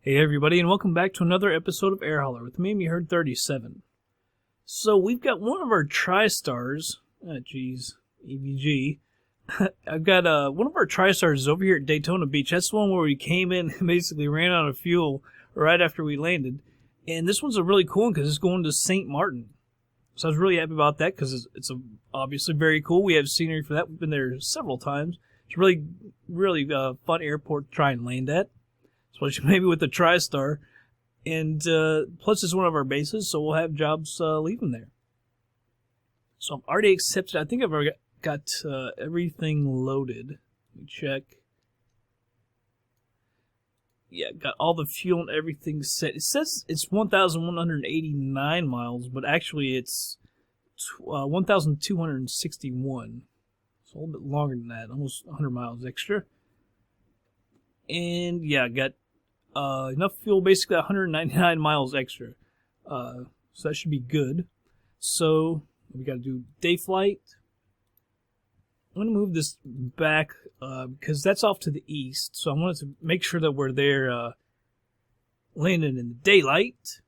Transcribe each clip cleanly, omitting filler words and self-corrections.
Hey everybody, and welcome back to another episode of Air Holler with me, Herd 37. So we've got one of our TriStars, EVG. I've got one of our TriStars over here at Daytona Beach. That's the one where we came in and basically ran out of fuel right after we landed. And this one's a really cool one because it's going to St. Maarten. So I was really happy about that because it's obviously very cool. We have scenery for that. We've been there several times. It's a really fun airport to try and land at. Especially maybe with the TriStar. And plus it's one of our bases, so we'll have jobs leaving there. So I'm already accepted. I think I've already got everything loaded. Let me check. Yeah, got all the fuel and everything set. It says it's 1,189 miles, but actually it's 1,261. It's a little bit longer than that, almost 100 miles extra. And yeah, got enough fuel, basically 199 miles extra. So that should be good. So we got to do day flight. I'm going to move this back because that's off to the east. So I wanted to make sure that we're there landing in the daylight.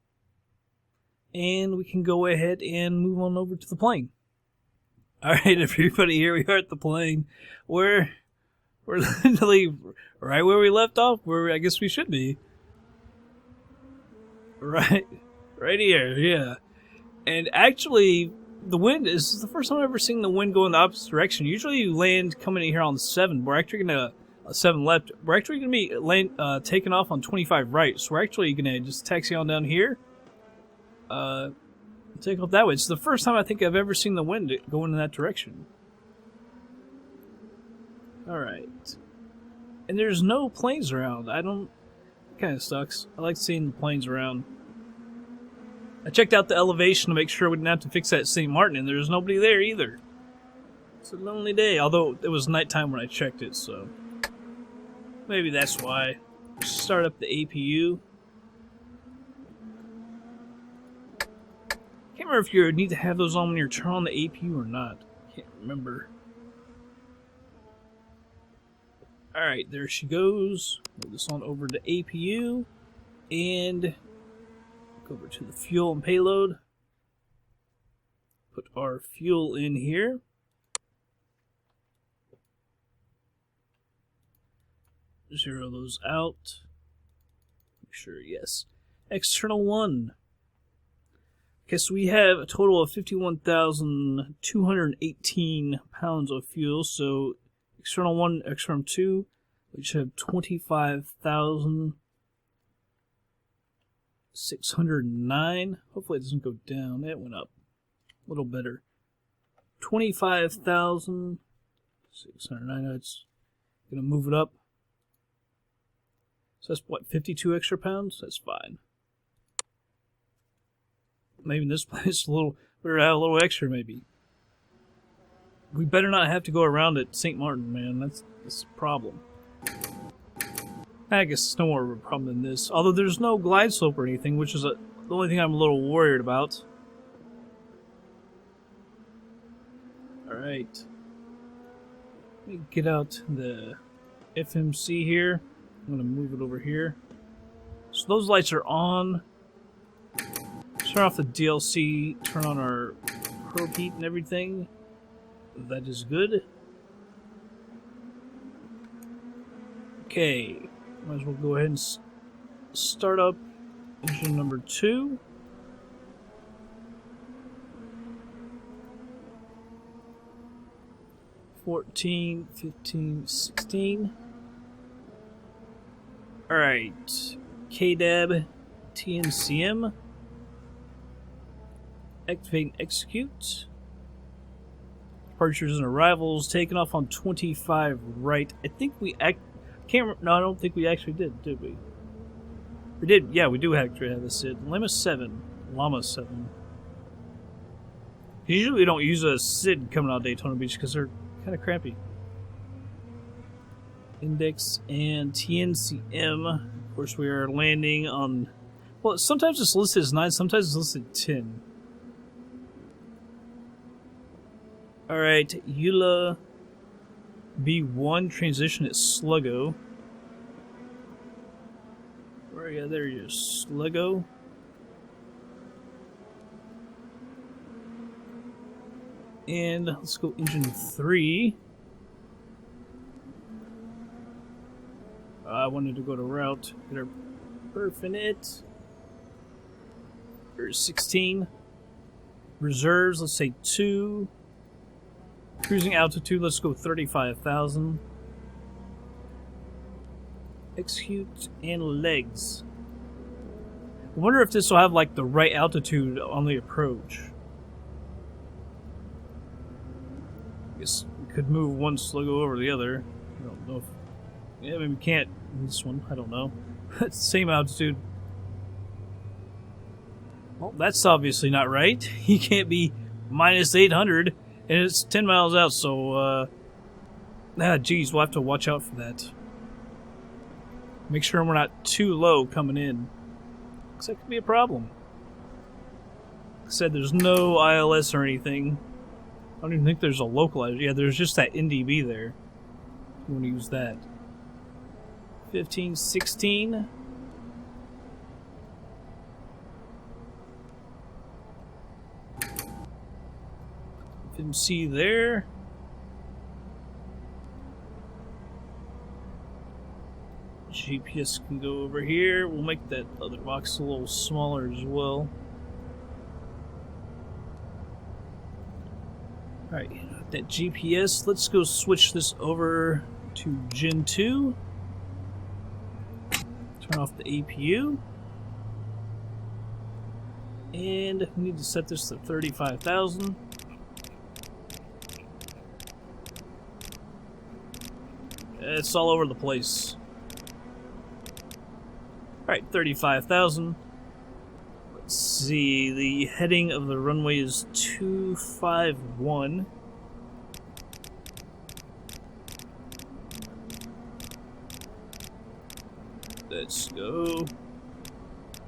And we can go ahead and move on over to the plane. All right, everybody, here we are at the plane. We're literally right where we left off, where I guess we should be. Right here, yeah. And actually, the wind is the first time I've ever seen the wind go in the opposite direction. Usually you land coming in here on 7. We're actually going to, 7 left. We're actually going to be taking off on 25 right. So we're actually going to just taxi on down here. Take off that way. It's the first time I think I've ever seen the wind going in that direction. Alright. And there's no planes around. It kind of sucks. I like seeing the planes around. I checked out the elevation to make sure we didn't have to fix that at St. Maarten, and there's nobody there either. It's a lonely day, although it was nighttime when I checked it, so maybe that's why. Start up the APU. Can't remember if you need to have those on when you turn on the APU or not. Can't remember. Alright, there she goes. Move this on over to APU. And go over to the fuel and payload. Put our fuel in here. Zero those out. Make sure, yes. External 1. Okay, so we have a total of 51,218 pounds of fuel, so external 1, external 2, we should have 25,609. Hopefully it doesn't go down. It went up a little better. 25,609. It's going to move it up. So that's what, 52 extra pounds? That's fine. Maybe in this place we're at a little extra maybe. We better not have to go around at St. Maarten, man. That's a problem. I guess it's no more of a problem than this. Although there's no glide slope or anything, which is the only thing I'm a little worried about. Alright. Let me get out the FMC here. I'm going to move it over here. So those lights are on. Turn off the DLC. Turn on our probe heat and everything. That is good. Okay, might as well go ahead and start up engine number 2. $14, $15, $16. Alright, KDAB, TNCM. Activate and execute. Departures and arrivals taken off on 25 right. I think we no, I don't think we actually did we? We did. Yeah, we do actually have a SID. Llama 7. Usually we don't use a SID coming out of Daytona Beach because they're kind of crappy. Index and TNCM. Of course, we are landing on. Well, sometimes it's listed as 9. Sometimes it's listed 10. Alright, EULA B1 transition at Sluggo. Where are you? There you is. Lego. And let's go engine 3. I wanted to go to route. Get our perf in it. There's 16. Reserves, let's say 2. Cruising altitude, let's go 35,000. Execute and legs. I wonder if this will have like the right altitude on the approach. I guess we could move one Sluggo over the other. I don't know if... Yeah, maybe we can't in this one. I don't know. It's the same altitude. Well, that's obviously not right. You can't be minus 800 and it's 10 miles out, so, geez, we'll have to watch out for that. Make sure we're not too low coming in, because that could be a problem. Like I said, there's no ILS or anything. I don't even think there's a localizer. Yeah, there's just that NDB there. You want to use that. 15, 16. FMC there. GPS can go over here. We'll make that other box a little smaller as well. Alright, that GPS, let's go switch this over to Gen 2. Turn off the APU. And we need to set this to 35,000. It's all over the place. Alright, 35,000. Let's see, the heading of the runway is 251. Let's go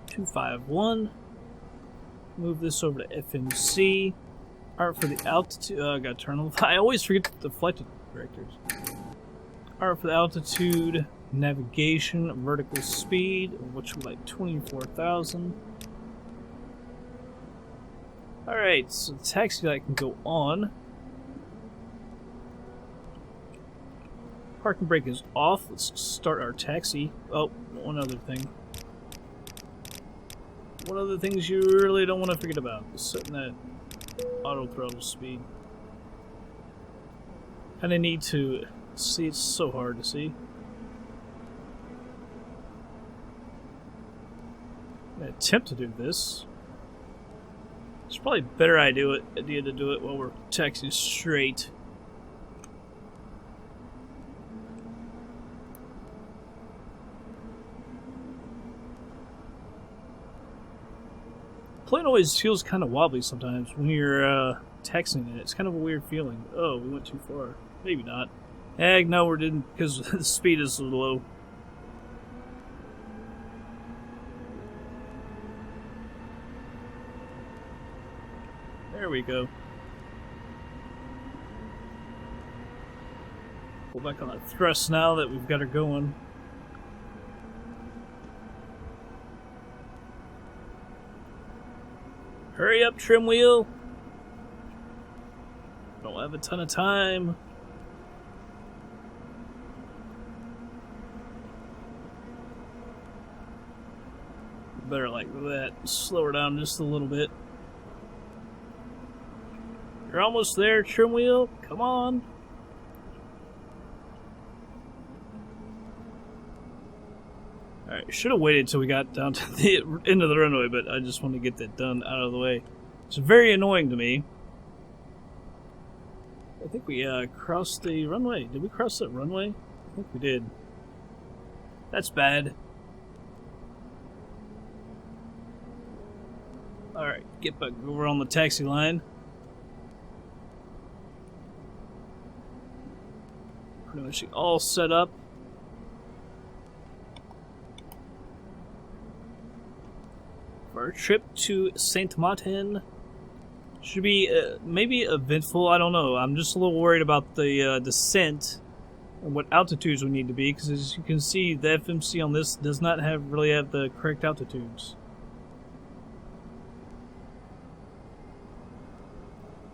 251. Move this over to FMC. Alright, for the altitude, I gotta turn on. I always forget the flight directors. Alright, for the altitude, navigation, vertical speed, which would like 24,000. Alright, so the taxi light can go on. Parking brake is off. Let's start our taxi. Oh, one other thing. One of the things you really don't want to forget about is setting that auto throttle speed. Kinda need to see, it's so hard to see. I'm gonna attempt to do this. It's probably a better idea to do it while we're taxiing straight. Plane always feels kind of wobbly sometimes when you're taxiing it. It's kind of a weird feeling. Oh, we went too far. Maybe not. No, we didn't, because the speed is so low. There we go. Pull back on that thrust now that we've got her going. Hurry up, trim wheel! Don't have a ton of time. Better like that. Slow her down just a little bit. You're almost there, trim wheel. Come on. Alright, should have waited till we got down to the end of the runway, but I just want to get that done out of the way. It's very annoying to me. I think we crossed the runway. Did we cross that runway? I think we did. That's bad. Alright, get back over on the taxi line. Pretty much all set up. For our trip to St. Maarten. Should be maybe eventful, I don't know. I'm just a little worried about the descent. and what altitudes we need to be, because as you can see, the FMC on this does not really have the correct altitudes.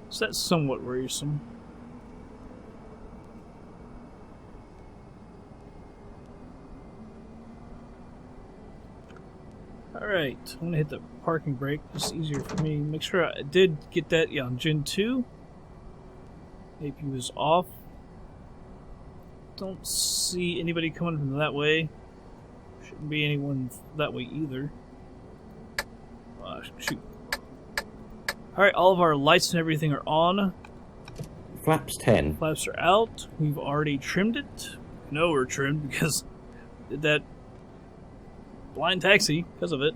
So that's somewhat worrisome. Alright, I'm gonna hit the parking brake. It's easier for me. Make sure I did get that, yeah, on Gen 2. AP was off. Don't see anybody coming from that way. Shouldn't be anyone that way either. Shoot. Alright, all of our lights and everything are on. Flaps 10. Flaps are out. We've already trimmed it. I know we're trimmed because did that blind taxi because of it.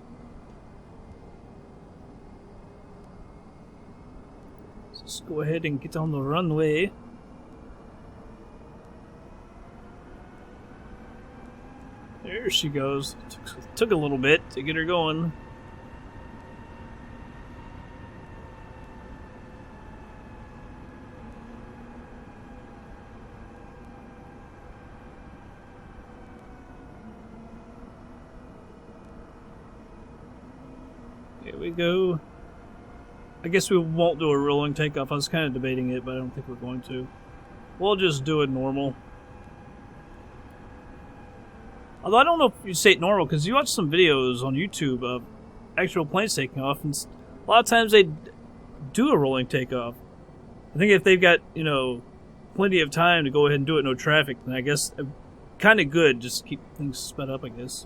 So let's go ahead and get on the runway. There she goes. Took a little bit to get her going. Here we go. I guess we won't do a rolling takeoff. I was kind of debating it, but I don't think we're going to. We'll just do it normal. Although I don't know if you say it normal, because you watch some videos on YouTube of actual planes taking off, and a lot of times they do a rolling takeoff. I think if they've got, you know, plenty of time to go ahead and do it, no traffic, then I guess kind of good. Just keep things sped up, I guess.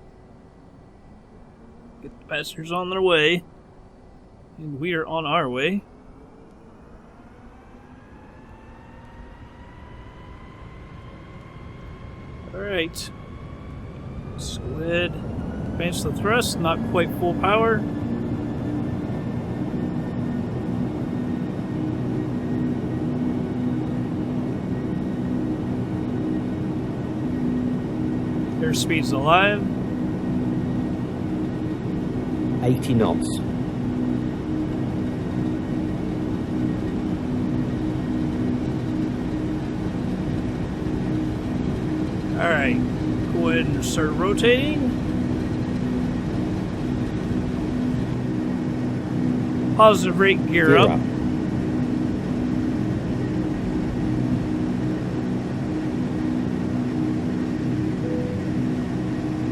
Get the passengers on their way. And we are on our way. Alright. Let's go ahead. Advance the thrust, not quite full power. Airspeed's alive. 80 knots. Alright, go ahead and start rotating. Positive rate, gear up.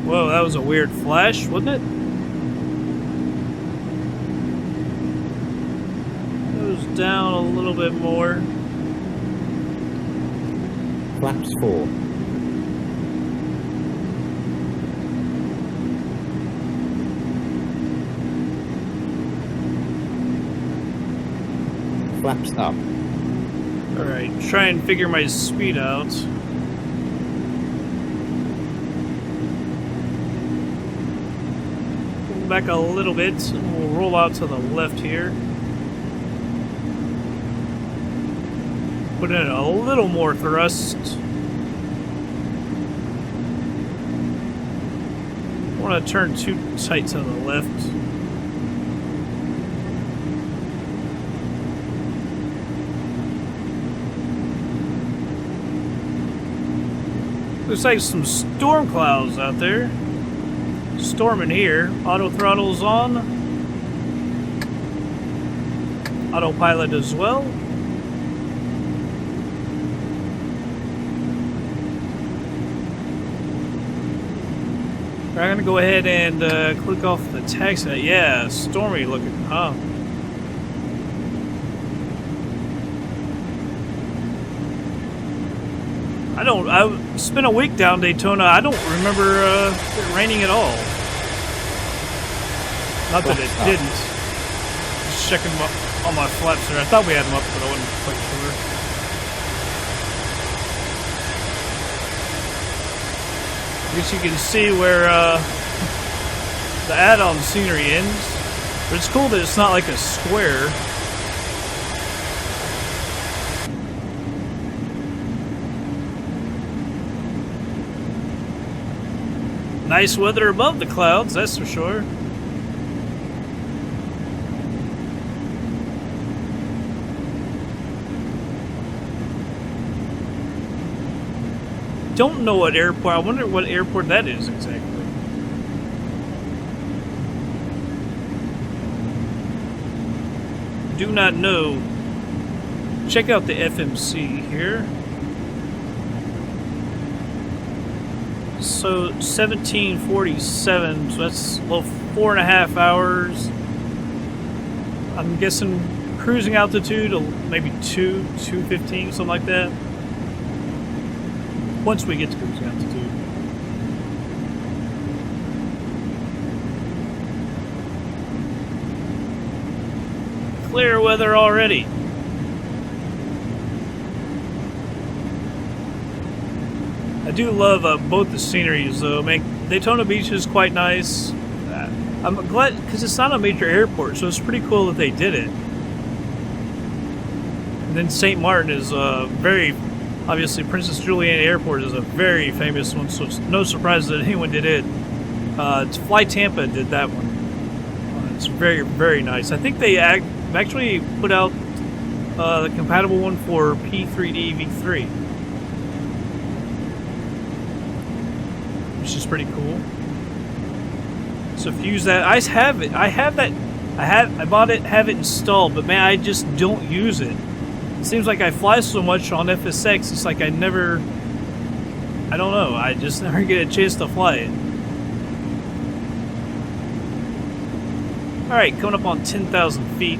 Whoa, that was a weird flash, wasn't it? Goes down a little bit more. Flaps 4. Flaps up. Alright, try and figure my speed out. Pull back a little bit, and we'll roll out to the left here. Put in a little more thrust. I want to turn too tight to the left. Looks like some storm clouds out there. Storming here. Auto throttle's on. Autopilot as well. I'm gonna go ahead and click off the taxi. Yeah, stormy looking, huh? I spent a week down Daytona. I don't remember it raining at all. Not that it didn't. Just checking all my flaps there. I thought we had them up, but I wasn't quite sure. I guess you can see where the add-on scenery ends. But it's cool that it's not like a square. Nice weather above the clouds, that's for sure. don't know what airport. I wonder what airport that is exactly. Do not know. Check out the FMC here. So 1747, so that's a little 4.5 hours. I'm guessing cruising altitude maybe 215, something like that. Once we get to cruising altitude. Clear weather already. I do love both the sceneries though. Daytona Beach is quite nice. I'm glad because it's not a major airport, so it's pretty cool that they did it. And then St. Maarten is very, obviously Princess Juliana Airport is a very famous one, so it's no surprise that anyone did it. It's Fly Tampa did that one. It's very, very nice. I think they actually put out the compatible one for P3D V3. Which is pretty cool. So if you use that, I have it. I bought it, have it installed, but man, I just don't use it. It seems like I fly so much on FSX, it's like I don't know, I just never get a chance to fly it. Alright, coming up on 10,000 feet.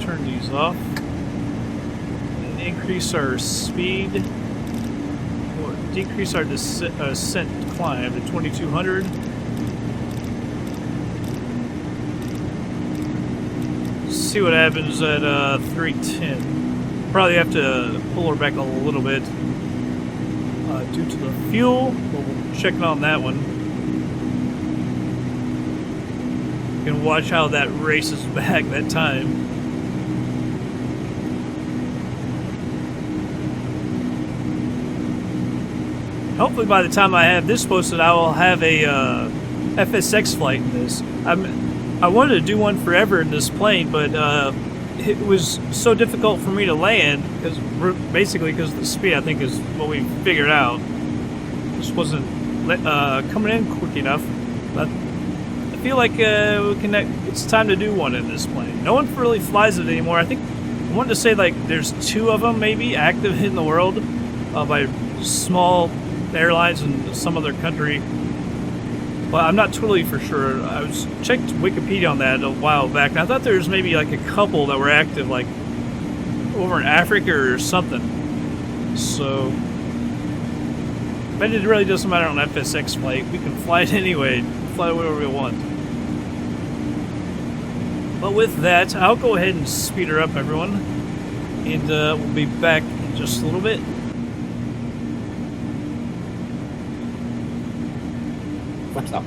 Turn these off. And increase our speed. Or decrease our ascent climb to 2200. See what happens at 310. Probably have to pull her back a little bit due to the fuel. But we'll check on that one. You can watch how that races back that time. Hopefully by the time I have this posted, I will have a FSX flight in this. I wanted to do one forever in this plane, but it was so difficult for me to land because of the speed. I think is what we figured out. Just wasn't coming in quick enough. But I feel like it's time to do one in this plane. No one really flies it anymore. I think I wanted to say like there's 2 of them maybe active in the world by small airlines in some other country. But I'm not totally for sure. I was checked Wikipedia on that a while back, and I thought there was maybe like a couple that were active, like over in Africa or something. So, but it really doesn't matter on FSX flight. We can fly it anyway, fly it wherever we want. But with that, I'll go ahead and speed her up, everyone, and we'll be back in just a little bit. Flaps up.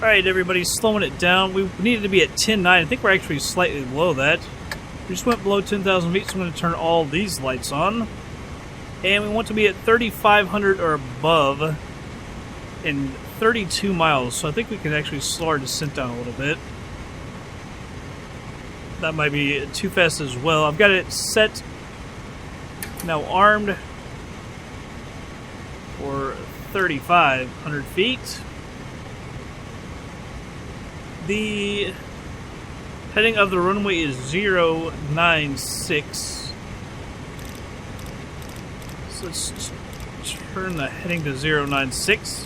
Alright, everybody, slowing it down. We needed to be at 10.9. I think we're actually slightly below that. We just went below 10,000 feet, so I'm going to turn all these lights on. And we want to be at 3,500 or above in 32 miles. So I think we can actually slow our descent down a little bit. That might be too fast as well. I've got it set, now armed, for 3,500 feet. The heading of the runway is 096. So let's turn the heading to 096.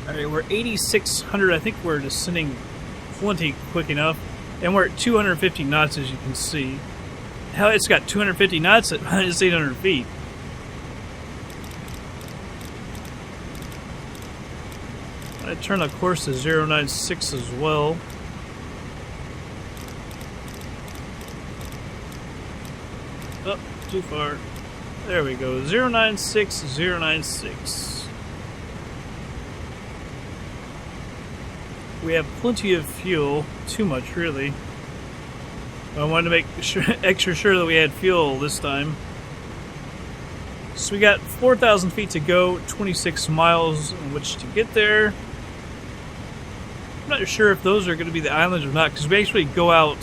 Alright, we're 8,600. I think we're descending plenty quick enough. And we're at 250 knots, as you can see. Hell, it's got 250 knots at minus 800 feet. I turn the course to 096 as well. Oh, too far. There we go. 096, 096. We have plenty of fuel. Too much, really. I wanted to make extra sure that we had fuel this time. So we got 4,000 feet to go, 26 miles in which to get there. I'm not sure if those are going to be the islands or not, because we actually go out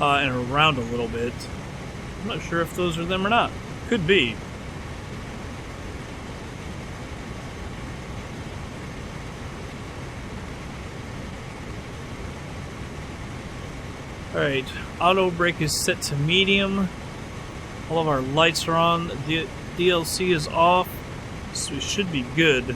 and around a little bit. I'm not sure if those are them or not. Could be. Alright, auto brake is set to medium. All of our lights are on. The DLC is off, so we should be good.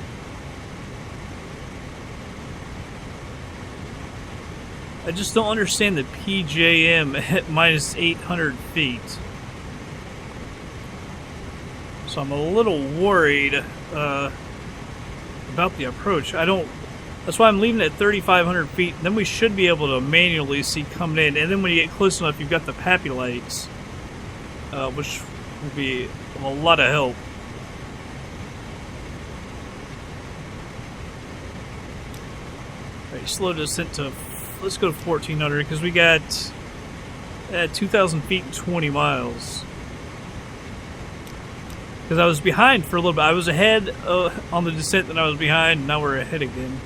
I just don't understand the PJM at minus 800 feet. So I'm a little worried about the approach. That's why I'm leaving it at 3,500 feet. Then we should be able to manually see coming in. And then when you get close enough, you've got the PAPI lights, which will be of a lot of help. Alright, slow descent to, let's go to 1,400 because we got 2,000 feet and 20 miles. Because I was behind for a little bit. I was ahead on the descent, then I was behind, and now we're ahead again.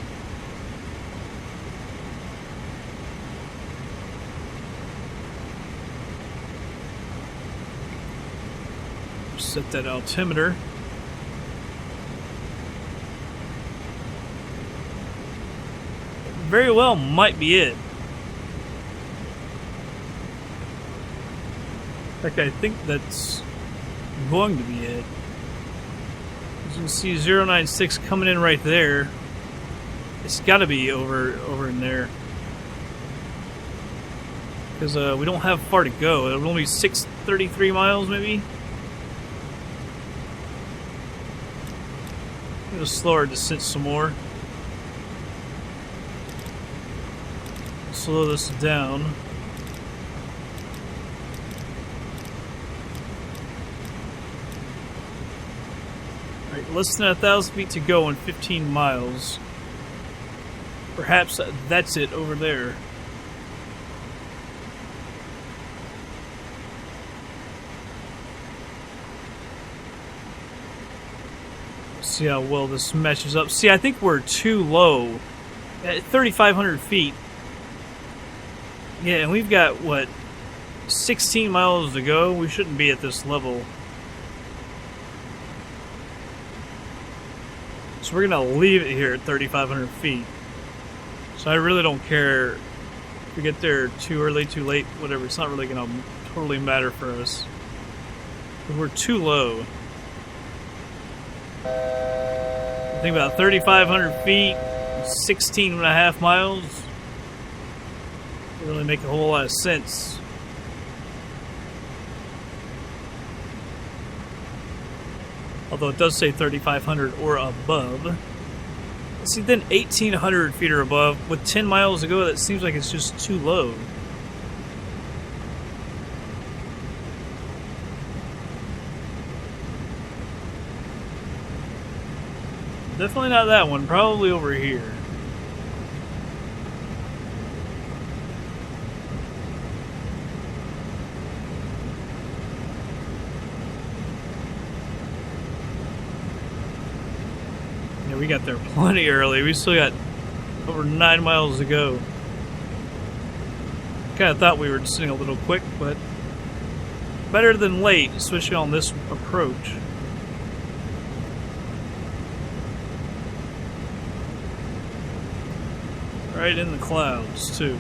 Set that altimeter. Very well might be it. In fact, I think that's going to be it. As you can see 096 coming in right there. It's got to be over in there. Because we don't have far to go. It'll only be 633 miles maybe. I'm going to slow our descent some more. Slow this down. Alright, less than 1,000 feet to go and 15 miles. Perhaps that's it over there. See how well this matches up. See, I think we're too low. At 3,500 feet. Yeah, and we've got, what, 16 miles to go? We shouldn't be at this level. So we're going to leave it here at 3,500 feet. So I really don't care if we get there too early, too late, whatever. It's not really going to totally matter for us. But we're too low. I think about 3,500 feet, 16 and a half miles. Doesn't really make a whole lot of sense. Although it does say 3,500 or above. See, then 1,800 feet or above. With 10 miles to go, that seems like it's just too low. Definitely not that one. Probably over here. Yeah, we got there plenty early. We still got over 9 miles to go. Kind of thought we were sitting a little quick, but better than late, especially on this approach. Right in the clouds, too.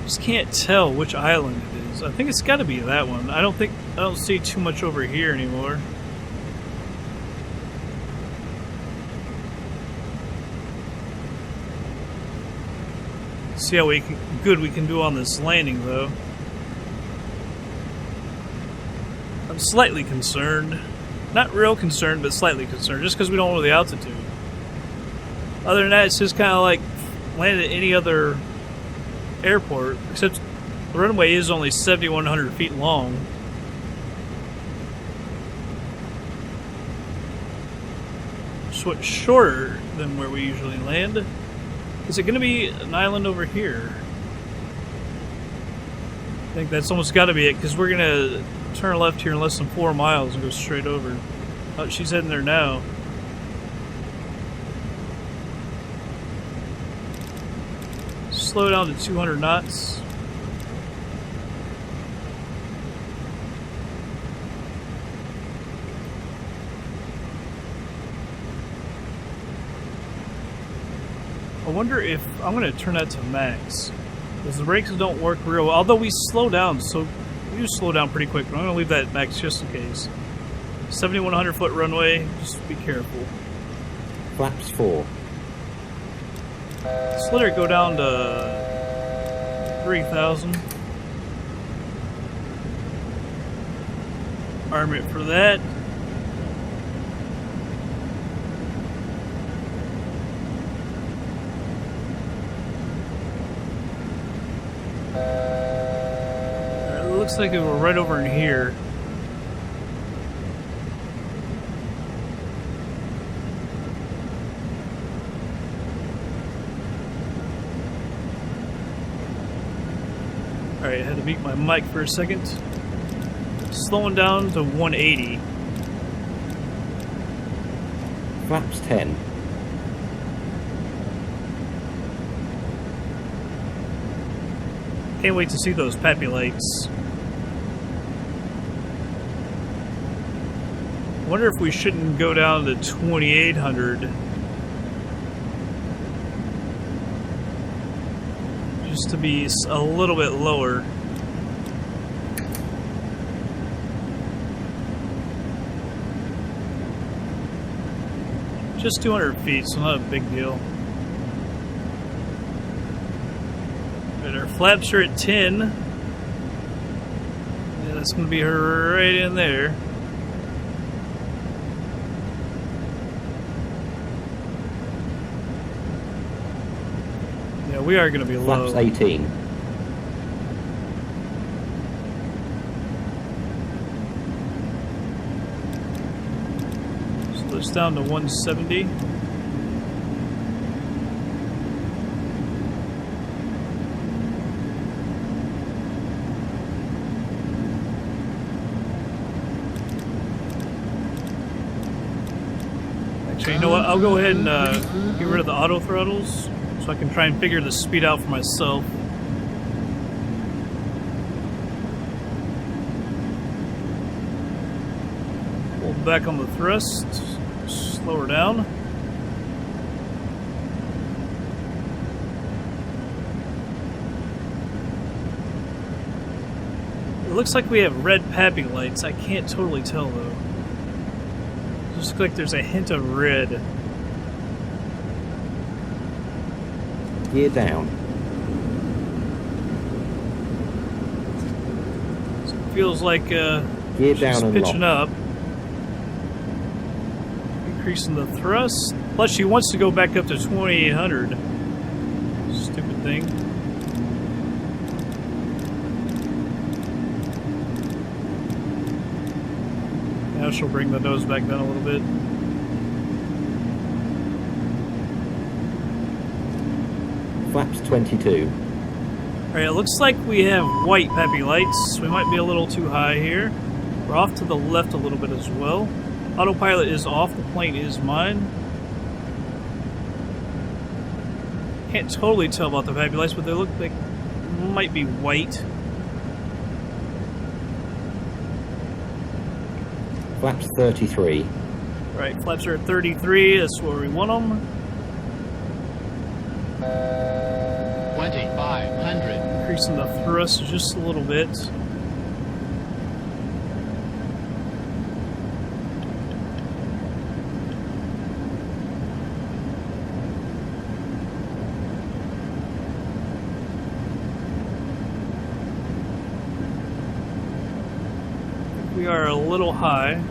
Just can't tell which island it is. I think it's got to be that one. I don't see too much over here anymore. See how good we can do on this landing, though. I'm slightly concerned. Not real concerned, but slightly concerned, just because we don't know the altitude. Other than that, it's just kind of like landing at any other airport, except the runway is only 7,100 feet long. So it's shorter than where we usually land. Is it going to be an island over here? I think that's almost got to be it, because we're going to turn left here in less than 4 miles and go straight over. Oh, she's heading there now. Slow down to 200 knots. I wonder if I'm going to turn that to max, because the brakes don't work real well. Although we slow down, so we do slow down pretty quick, but I'm going to leave that at max just in case. 7,100 foot runway, just be careful. Flaps 4. Let's let her go down to 3,000. Arm it for that. It looks like we're right over in here. Alright, I had to beat my mic for a second. Slowing down to 180. Flaps 10. Can't wait to see those pappy lights. Wonder if we shouldn't go down to 2800. Just to be a little bit lower. Just 200 feet, so not a big deal. Right, our flaps are at 10. Yeah, that's going to be right in there. Yeah, we are going to be low. Flaps 18. So it's down to 170. Actually, you know what? I'll go ahead and get rid of the auto throttles so I can try and figure the speed out for myself. Pull back on the thrust, slow her down. It looks like we have red pappy lights. I can't totally tell though. Just looks like there's a hint of red. Gear down. So it feels like Gear she's down and pitching lock. up. Increasing the thrust. Plus she wants to go back up to 2800. Stupid thing. Now she'll bring the nose back down a little bit. Flaps 22. Alright, it looks like we have white pappy lights. We might be a little too high here. We're off to the left a little bit as well. Autopilot is off, the plane is mine. Can't totally tell about the pappy lights, but they look like might be white. Flaps 33. Right, flaps are at 33, that's where we want them. 2,500. Increasing the thrust just a little bit. We are a little high.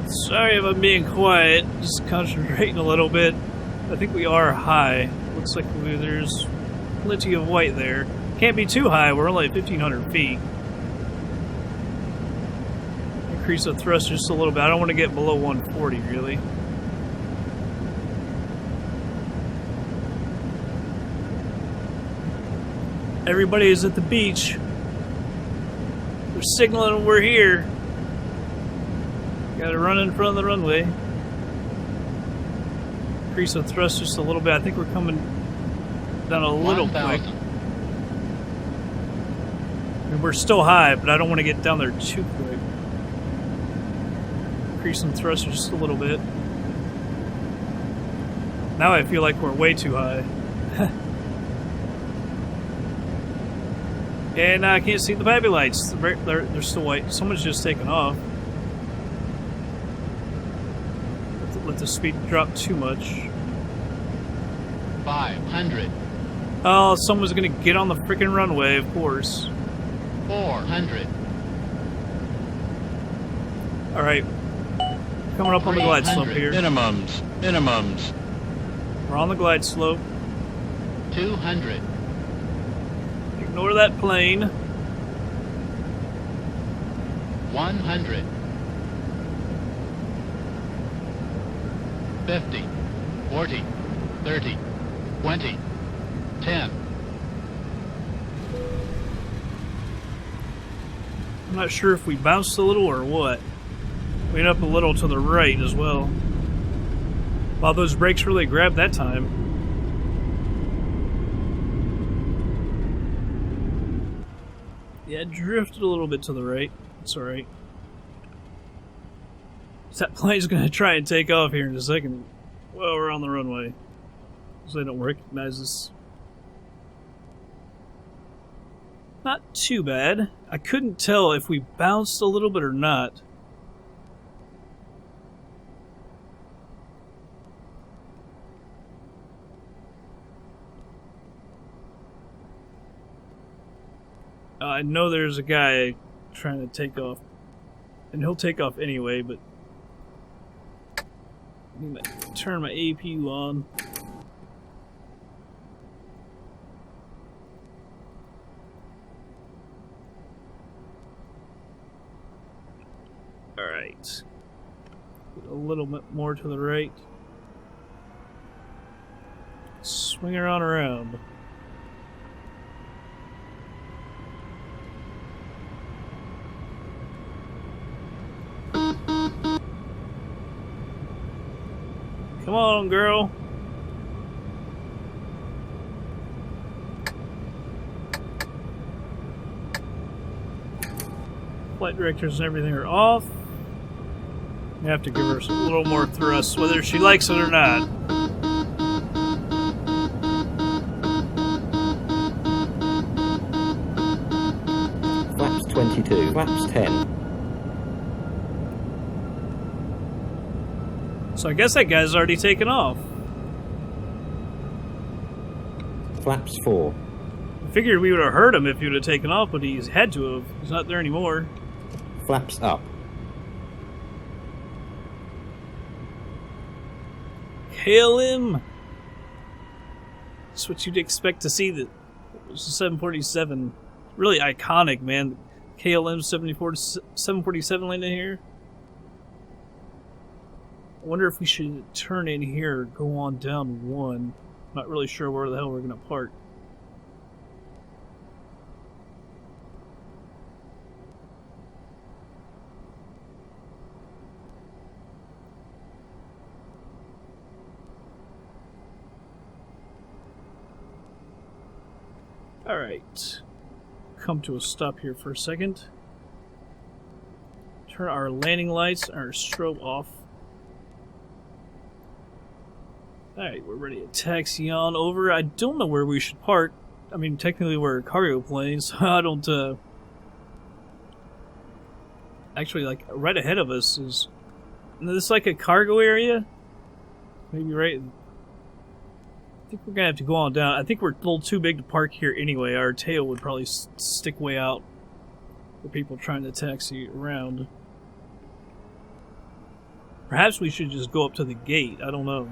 Sorry if I'm being quiet, just concentrating a little bit. I think we are high. Looks like there's plenty of white there. Can't be too high, we're only at 1,500 feet. Increase the thrust just a little bit. I don't want to get below 140, really. Everybody is at the beach. They're signaling we're here. Gotta run in front of the runway. Increase the thrust just a little bit. I think we're coming down a little quick. I mean, we're still high, but I don't want to get down there too quick. Increase some thrust just a little bit. Now I feel like we're way too high. And I can't see the baby lights. They're still white. Someone's just taken off. Let the speed drop too much. 500. Oh, someone's gonna get on the freaking runway, of course. 400. Alright. Coming up on the glide slope here. Minimums. We're on the glide slope. 200. Ignore that plane. 100. 50. 40. 30. 20. 10. I'm not sure if we bounced a little or what. Went up a little to the right as well. Wow, those brakes really grabbed that time. Yeah, it drifted a little bit to the right. It's alright. That plane's gonna try and take off here in a second. Well, we're on the runway. So they don't recognize us. Not too bad. I couldn't tell if we bounced a little bit or not. I know there's a guy trying to take off. And he'll take off anyway, but I need to turn my APU on. Alright. A little bit more to the right. Swing her on around. Come on, girl. Flight directors and everything are off. You have to give her a little more thrust, whether she likes it or not. Flaps 22. Flaps 10. So I guess that guy's already taken off. Flaps 4. I figured we would have heard him if he would have taken off, but he's had to have. He's not there anymore. Flaps up. Hail him! That's what you'd expect to see. That was a 747. Really iconic, man. KLM 747 landing here. I wonder if we should turn in here or go on down one. Not really sure where the hell we're going to park. Alright. Come to a stop here for a second. Turn our landing lights and our strobe off. Alright, we're ready to taxi on over. I don't know where we should park. I mean, technically we're a cargo plane, so I don't, Actually, like, right ahead of us is... Is this like a cargo area? Maybe right... I think we're gonna have to go on down. I think we're a little too big to park here anyway. Our tail would probably stick way out for people trying to taxi around. Perhaps we should just go up to the gate. I don't know.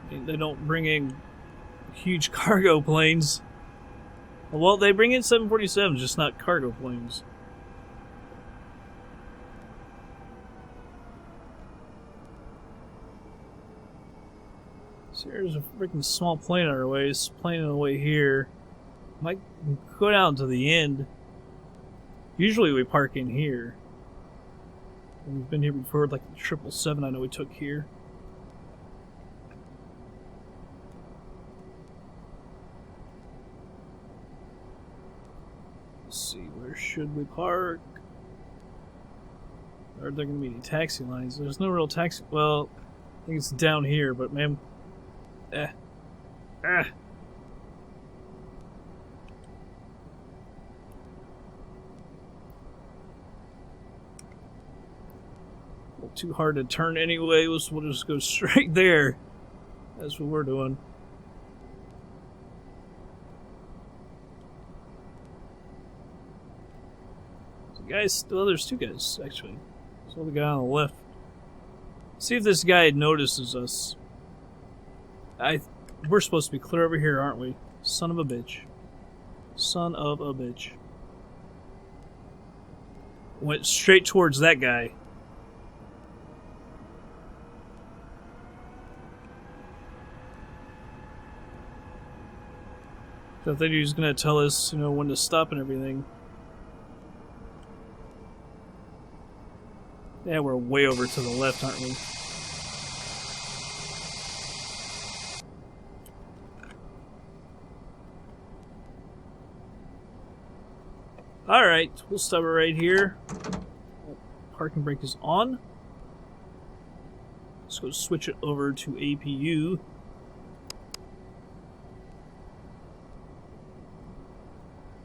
I mean, they don't bring in huge cargo planes. Well, they bring in 747s, just not cargo planes. So there's a freaking small plane on our way. It's plane on the way here. Might go down to the end. Usually we park in here. We've been here before, like the 777 I know we took here. Let's see, where should we park? Are there going to be any taxi lines? There's no real taxi... Well, I think it's down here, but man... Well, too hard to turn anyway. We'll just go straight there. That's what we're doing. Guys, well, there's two guys actually. So the guy on the left. See if this guy notices us. We're supposed to be clear over here, aren't we? Son of a bitch. Son of a bitch. Went straight towards that guy. So I thought he was going to tell us, you know, when to stop and everything. Yeah, we're way over to the left, aren't we? Alright, we'll stop it right here. Parking brake is on. Let's go switch it over to APU.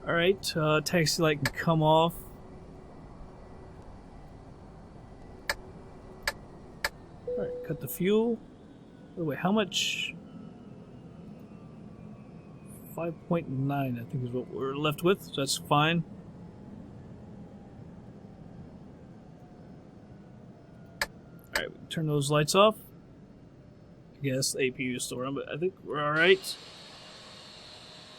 Alright, taxi light can come off. Alright, cut the fuel. Oh, wait, how much? 5.9, I think is what we're left with, so that's fine. Alright, we can turn those lights off. I guess the APU is still on, but I think we're alright.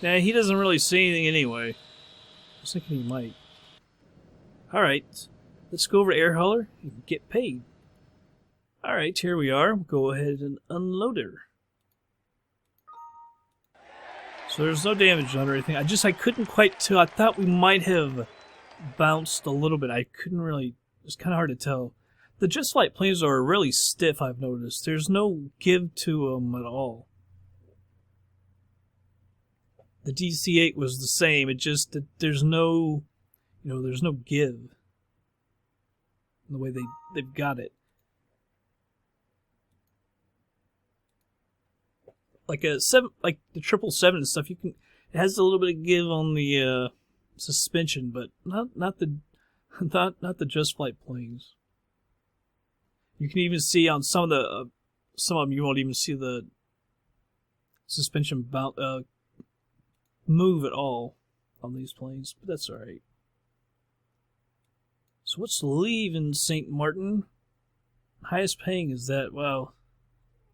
Nah, he doesn't really say anything anyway. I was thinking he might. Alright, let's go over to Air Hauler and get paid. Alright, here we are. We'll go ahead and unload her. So there's no damage done or anything. I couldn't quite tell. I thought we might have bounced a little bit. I couldn't really. It's kind of hard to tell. The Just Flight planes are really stiff, I've noticed. There's no give to them at all. The DC-8 was the same. It just that there's no, you know, there's no give in the way they've got it. Like the 777 and stuff, it has a little bit of give on the suspension, but not the Just Flight planes. You can even see on some of them you won't even see the suspension move at all on these planes, but that's all right. So what's leaving St. Maarten? Highest paying is that? Wow,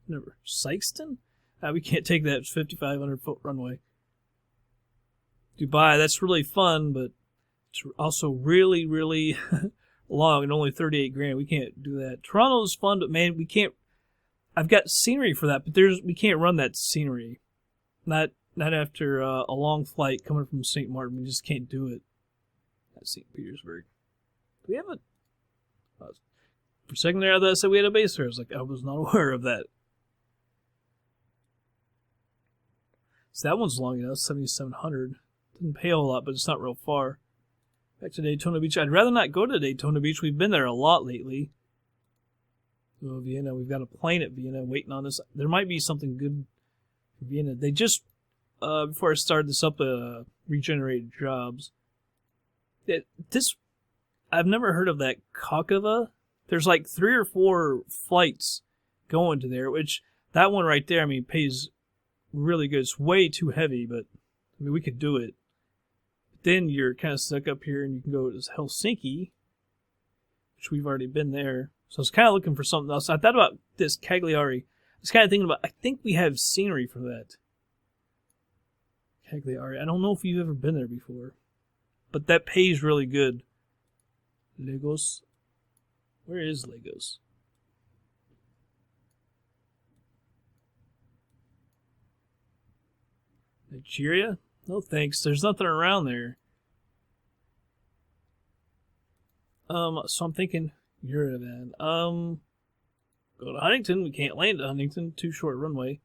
never Sykeston. We can't take that 5,500 foot runway. Dubai, that's really fun, but it's also really, really long and only 38 grand. We can't do that. Toronto's fun, but man, we can't. I've got scenery for that, but we can't run that scenery. Not after a long flight coming from St. Maarten. We just can't do it at St. Petersburg. Do we have a? For a second there, I thought I said we had a base there. I was not aware of that. So that one's long enough, 7,700. Didn't pay a whole lot, but it's not real far. Back to Daytona Beach. I'd rather not go to Daytona Beach. We've been there a lot lately. Oh, Vienna. We've got a plane at Vienna waiting on us. There might be something good for Vienna. They just, before I started this up, regenerated jobs. I've never heard of that Kakava. There's like 3 or 4 flights going to there, which that one right there, I mean, pays really good. It's way too heavy, but I mean, we could do it. But then you're kind of stuck up here, and you can go to Helsinki, which we've already been there. So I was kind of looking for something else. I thought about this Cagliari. I was kind of thinking about, I think we have scenery for that. Cagliari. I don't know if you've ever been there before, but that pays really good. Lagos. Where is Lagos? Nigeria? No thanks. There's nothing around there. So I'm thinking Yerevan. Go to Huntington. We can't land at Huntington. Too short runway.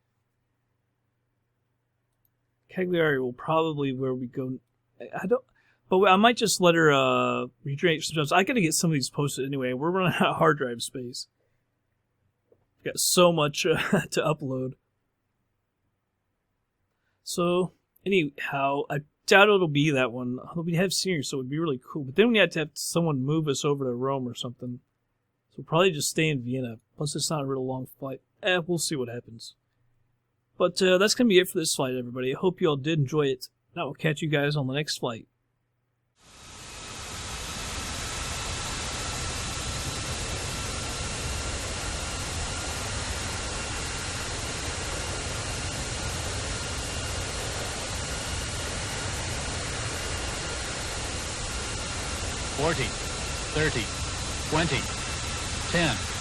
Cagliari will probably where we go. But I might just let her regenerate some jobs. I gotta get some of these posted anyway. We're running out of hard drive space. We've got so much to upload. So, anyhow, I doubt it'll be that one. We have scenery, so it would be really cool. But then we have to have someone move us over to Rome or something. So we'll probably just stay in Vienna. Plus, it's not a real long flight. We'll see what happens. But that's going to be it for this flight, everybody. I hope you all did enjoy it. And I will catch you guys on the next flight. 40, 30, 20, 10,